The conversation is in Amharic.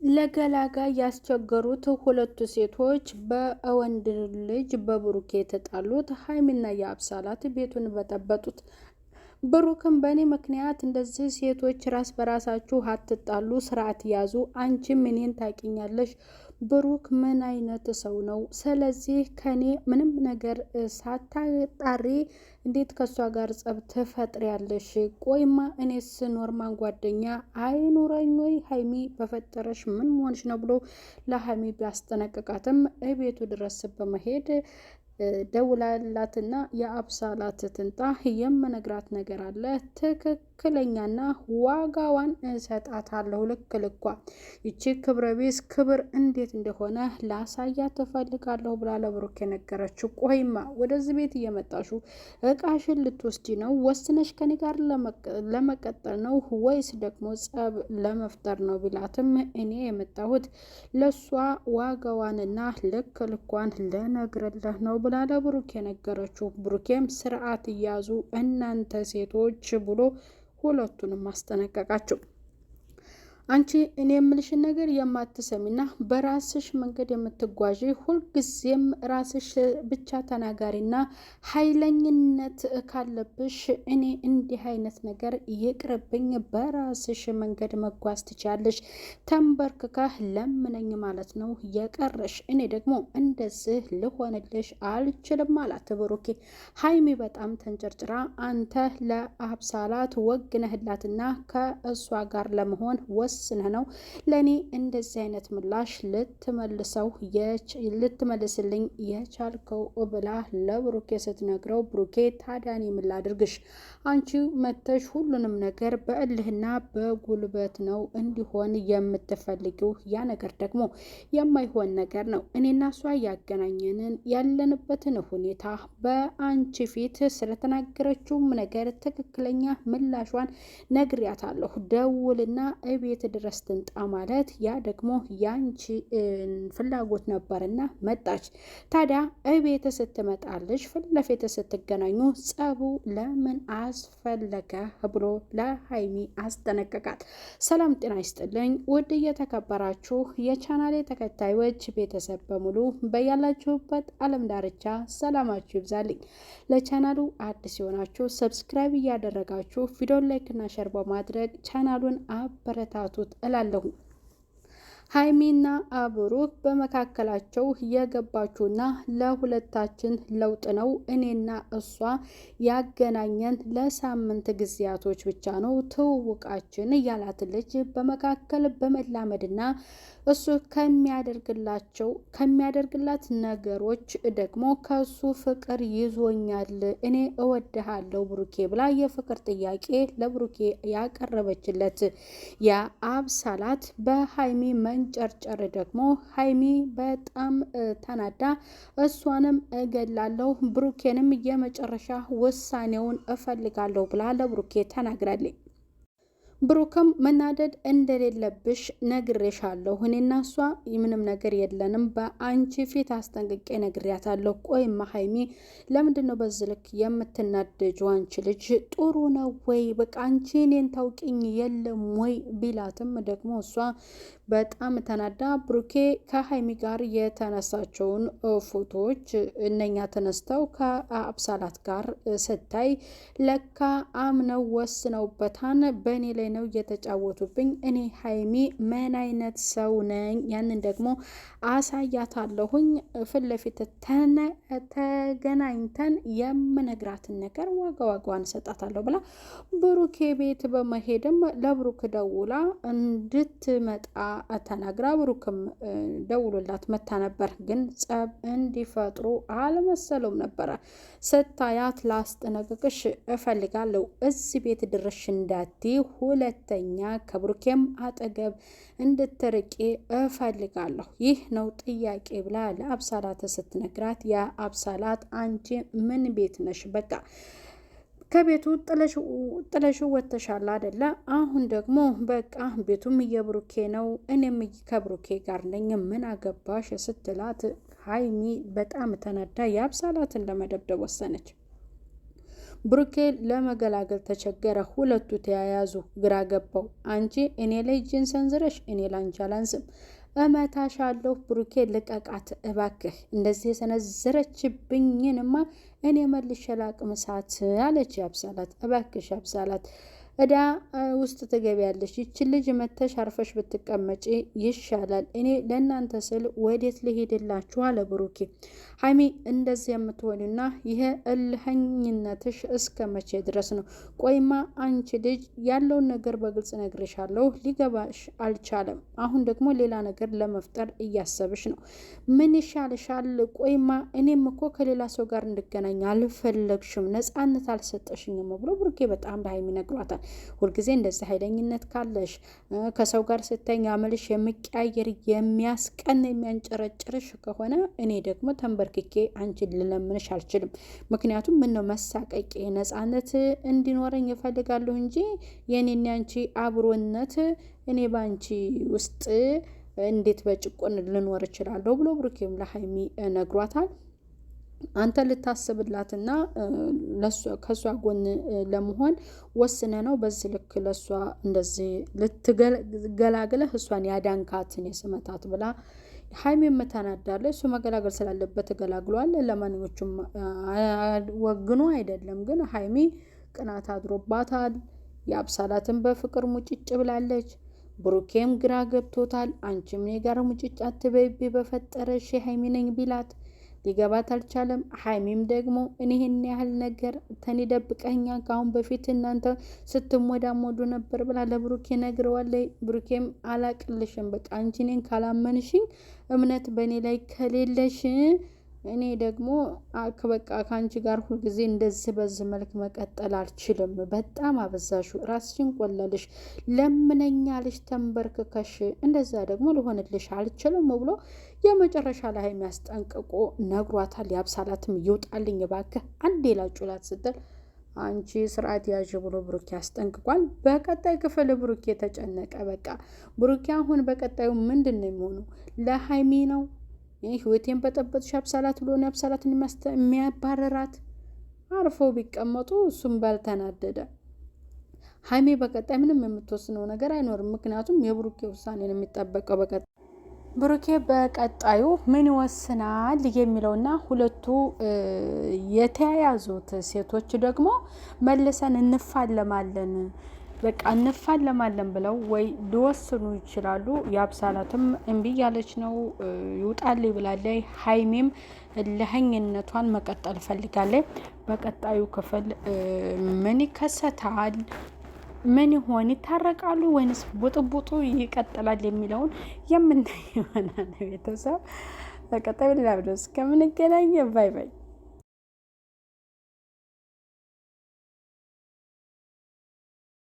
ለገላጋ ያስቸገሩት ሁለቱ ሴቶች በወንድ ልጅ በብሩክ የተጣሉት ሀይሚና የአብሳላት ቤቱን በጠበጡት። ብሩክም በእኔ ምክንያት እንደዚህ ሴቶች ራስ በራሳችሁ አትጣሉ፣ ስርዓት ያዙ፣ አንቺም እኔን ታቂኛለሽ። ብሩክ ምን አይነት ሰው ነው? ስለዚህ ከኔ ምንም ነገር ሳታጣሪ እንዴት ከሷ ጋር ጸብ ትፈጥሪያለሽ? ቆይማ እኔስ ኖርማን ጓደኛ አይኑረኝ ወይ? ሀይሚ በፈጠረሽ ምን መሆንሽ ነው ብሎ ለሀይሚ ቢያስጠነቅቃትም ቤቱ ድረስ በመሄድ ደውላላትና የአብሳላት ትንጣ የምነግራት ነገር አለ፣ ትክክለኛና ዋጋዋን እሰጣታለሁ ልክ ልኳ። ይቺ ክብረ ቢስ ክብር እንዴት እንደሆነ ላሳያት ትፈልጋለሁ ብላ ለብሩክ የነገረችው። ቆይማ ወደዚህ ቤት እየመጣሹ እቃሽን ልትወስጂ ነው? ወስነሽ ከኔ ጋር ለመቀጠል ነው ወይስ ደግሞ ጸብ ለመፍጠር ነው ቢላትም እኔ የመጣሁት ለሷ ዋጋዋንና ልክ ልኳን ልነግርልህ ነው ብላ ለብሩክ የነገረችው። ብሩኬም ስርዓት እያዙ እናንተ ሴቶች ብሎ ሁለቱንም አስጠነቀቃቸው። አንቺ እኔ የምልሽን ነገር የማትሰሚና በራስሽ መንገድ የምትጓዢ ሁልጊዜም ራስሽ ብቻ ተናጋሪና ኃይለኝነት ካለብሽ እኔ እንዲህ አይነት ነገር ይቅርብኝ፣ በራስሽ መንገድ መጓዝ ትችያለሽ፣ ተንበርክከህ ለምነኝ ማለት ነው የቀረሽ። እኔ ደግሞ እንደዚህ ልሆንልሽ አልችልም አላት ብሩኬ። ሀይሚ በጣም ተንጨርጭራ አንተ ለአብሳላት ወግነህላትና ከእሷ ጋር ለመሆን ወስነህ ነው ለኔ እንደዚህ አይነት ምላሽ ልትመልስልኝ የቻልከው ብላ ለብሩኬ ስትነግረው፣ ብሩኬ ታዲያ እኔ ምን ላድርግሽ? አንቺ መተሽ ሁሉንም ነገር በእልህና በጉልበት ነው እንዲሆን የምትፈልጊው። ያ ነገር ደግሞ የማይሆን ነገር ነው። እኔና እሷ ያገናኘንን ያለንበትን ሁኔታ በአንቺ ፊት ስለተናገረችውም ነገር ትክክለኛ ምላሿን ነግሪያታለሁ። ደውልና እቤት ድረስ ትንጣ ማለት ያ ደግሞ ያንቺ ፍላጎት ነበርና መጣች። ታዲያ እቤት ስትመጣልሽ ፊት ለፊት ስትገናኙ ጸቡ ለምን አስፈለገ ብሎ ለሀይሚ አስጠነቀቃት። ሰላም ጤና ይስጥልኝ ውድ እየተከበራችሁ የቻናሌ ተከታዮች ቤተሰብ በሙሉ በያላችሁበት ዓለም ዳርቻ ሰላማችሁ ይብዛልኝ። ለቻናሉ አዲስ የሆናችሁ ሰብስክራይብ እያደረጋችሁ ቪዲዮ ላይክ እና ሼር በማድረግ ቻናሉን አበረታቱት እላለሁ። ሀይሚና ብሩክ በመካከላቸው የገባችውና ለሁለታችን ለውጥ ነው፣ እኔና እሷ ያገናኘን ለሳምንት ጊዜያቶች ብቻ ነው ትውውቃችን እያላት ልጅ በመካከል በመላመድና እሱ ከሚያደርግላት ነገሮች ደግሞ ከሱ ፍቅር ይዞኛል፣ እኔ እወድሃለሁ ብሩኬ ብላ የፍቅር ጥያቄ ለብሩኬ ያቀረበችለት የአብሳላት በሀይሚ መንጨርጨር ደግሞ ሀይሚ በጣም ተናዳ እሷንም እገላለሁ ብሩኬንም የመጨረሻ ውሳኔውን እፈልጋለሁ ብላ ለብሩኬ ተናግራለች። ብሩክም መናደድ እንደሌለብሽ ነግሬሻለሁ፣ እኔና እሷ ምንም ነገር የለንም፣ በአንቺ ፊት አስጠንቅቄ ነግሬያታለሁ። ቆይማ ሀይሚ ለምንድን ነው በዚህ ልክ የምትናደጂው? አንቺ ልጅ ጥሩ ነው ወይ? በቃ አንቺ እኔን ታውቂኝ የለም ወይ ቢላትም ደግሞ እሷ በጣም ተናዳ ብሩኬ ከሀይሚ ጋር የተነሳቸውን ፎቶዎች እነኛ ተነስተው ከአብሳላት ጋር ስታይ ለካ አምነው ወስነውበታን በእኔ ላይ ነው እየተጫወቱብኝ። እኔ ሀይሚ ምን አይነት ሰው ነኝ? ያንን ደግሞ አሳያታለሁኝ። ፊት ለፊት ተገናኝተን የምነግራትን ነገር ዋጋዋን እሰጣታለሁ ብላ ብሩኬ ቤት በመሄድም ለብሩክ ደውላ እንድትመጣ ተናግራ ብሩክም ደውሎላት መታ ነበር። ግን ጸብ እንዲፈጥሩ አልመሰለውም ነበረ። ስታያት ላስጠነቅቅሽ እፈልጋለሁ፣ እዚህ ቤት ድርሽ እንዳትይ፣ ሁለተኛ ከብሩኬም አጠገብ እንድትርቂ እፈልጋለሁ፣ ይህ ነው ጥያቄ ብላ ለአብሳላት ስትነግራት፣ የአብሳላት አንቺ ምን ቤት ነሽ? በቃ ከቤቱ ጥለሽው ወጥተሻል አይደለ? አሁን ደግሞ በቃ ቤቱም የብሩኬ ነው፣ እኔም ከብሩኬ ጋር ነኝ፣ ምን አገባሽ ስትላት ሀይሚ በጣም ተናዳ የአብሳላትን ለመደብደብ ወሰነች። ብሩኬ ለመገላገል ተቸገረ። ሁለቱ ተያያዙ፣ ግራ ገባው። አንቺ እኔ ላይ እጅን ሰንዝረሽ እኔ ላንቺ አላንስም፣ እመታሻለሁ። ብሩኬ ልቀቃት እባክህ፣ እንደዚህ የሰነዘረችብኝንማ እኔ መልሼ ላቅምሳት አለች ያብሳላት። እባክሽ ያብሳላት እዳ ውስጥ ትገቢያለሽ። ይችን ልጅ መተሽ አርፈሽ ብትቀመጪ ይሻላል። እኔ ለእናንተ ስል ወዴት ልሄድላችሁ አለ ብሩኬ። ሀይሚ እንደዚህ የምትሆንና ይሄ እልኸኝነትሽ እስከ መቼ ድረስ ነው? ቆይማ አንቺ ልጅ ያለውን ነገር በግልጽ ነግሬሻለሁ፣ ሊገባሽ አልቻለም። አሁን ደግሞ ሌላ ነገር ለመፍጠር እያሰብሽ ነው። ምን ይሻልሻል? ቆይማ እኔም እኮ ከሌላ ሰው ጋር እንድገናኝ አልፈለግሽም፣ ነፃነት አልሰጠሽኝም ብሎ ብሩኬ በጣም ለሀይሚ ነግሯታል። ሁልጊዜ እንደዚህ ኃይለኝነት ካለሽ ከሰው ጋር ስተኛ አመልሽ የሚቀያየር የሚያስቀን የሚያንጨረጭርሽ ከሆነ እኔ ደግሞ ተንበርክኬ አንቺን ልለምንሽ አልችልም። ምክንያቱም ምን ነው መሳቀቂ ነፃነት እንዲኖረኝ እፈልጋለሁ እንጂ የኔና አንቺ አብሮነት እኔ ባንቺ ውስጥ እንዴት በጭቆን ልኖር እችላለሁ ብሎ ብሩኬም ለሀይሚ ነግሯታል። አንተ ልታስብላትና ከሷ ጎን ለመሆን ወስነ ነው በዚህ ልክ ለሷ እንደዚህ ልትገላግለህ እሷን ያዳንካትን የስመታት ብላ ሀይሚ የምታናዳለ። እሱ መገላገል ስላለበት ተገላግሏል። ለማንኞቹም ወግኖ አይደለም፣ ግን ሀይሚ ቅናት አድሮባታል። የአብሳላትን በፍቅር ሙጭጭ ብላለች። ብሩኬም ግራ ገብቶታል። አንቺም እኔ ጋር ሙጭጭ አትበይቤ በፈጠረሽ ሀይሚ ነኝ ቢላት ሊገባት አልቻለም። ሀይሚም ደግሞ እኔ ይህን ያህል ነገር ተኔ ደብቀኛ ከአሁን በፊት እናንተ ስትሞዳሞዱ ነበር ብላ ለብሩኬ ነግረዋለች። ብሩኬም አላቅልሽም፣ በቃ አንቺ እኔን ካላመንሽኝ እምነት በእኔ ላይ ከሌለሽ እኔ ደግሞ በቃ ከአንቺ ጋር ሁልጊዜ እንደዚህ በዚህ መልክ መቀጠል አልችልም። በጣም አበዛሹ፣ ራስሽን ቆለልሽ፣ ለምነኛልሽ ተንበርክከሽ፣ እንደዛ ደግሞ ልሆንልሽ አልችልም ብሎ የመጨረሻ ላይ የሚያስጠንቅቆ ነግሯታል። ያብሳላትም ይውጣልኝ እባክህ አንዴ ላጩላት ስትል አንቺ ስርዓት ያዥ ብሎ ብሩኬ ያስጠንቅቋል። በቀጣይ ክፍል ብሩኬ ተጨነቀ። በቃ ብሩኬ አሁን በቀጣዩ ምንድን ነው የሚሆነው? ለሀይሚ ነው ህይወቴን በጠበጥሽ አብሳላት ብሎ ነው አብሳላትን የሚያባረራት? አርፈው ቢቀመጡ እሱም ባልተናደደ። ሀይሜ በቀጣይ ምንም የምትወስነው ነገር አይኖርም። ምክንያቱም የብሩኬ ውሳኔ ነው የሚጠበቀው። በቀጣይ ብሩኬ በቀጣዩ ምን ይወስናል የሚለውና ሁለቱ የተያያዙት ሴቶች ደግሞ መልሰን እንፋለማለን በቃ እንፋለማለን ብለው ወይ ሊወስኑ ይችላሉ። የአብሳላትም እምቢ ያለች ነው ይውጣልኝ ብላለች። ሀይሜም ለህኝነቷን መቀጠል ፈልጋለች። በቀጣዩ ክፍል ምን ይከሰታል? ምን ይሆን? ይታረቃሉ ወይንስ ቡጥቡጡ ይቀጥላል የሚለውን የምናየው ይሆናል። ቤተሰብ በቀጣዩ ሌላ ቪዲዮ እስከምንገናኝ ባይ ባይ።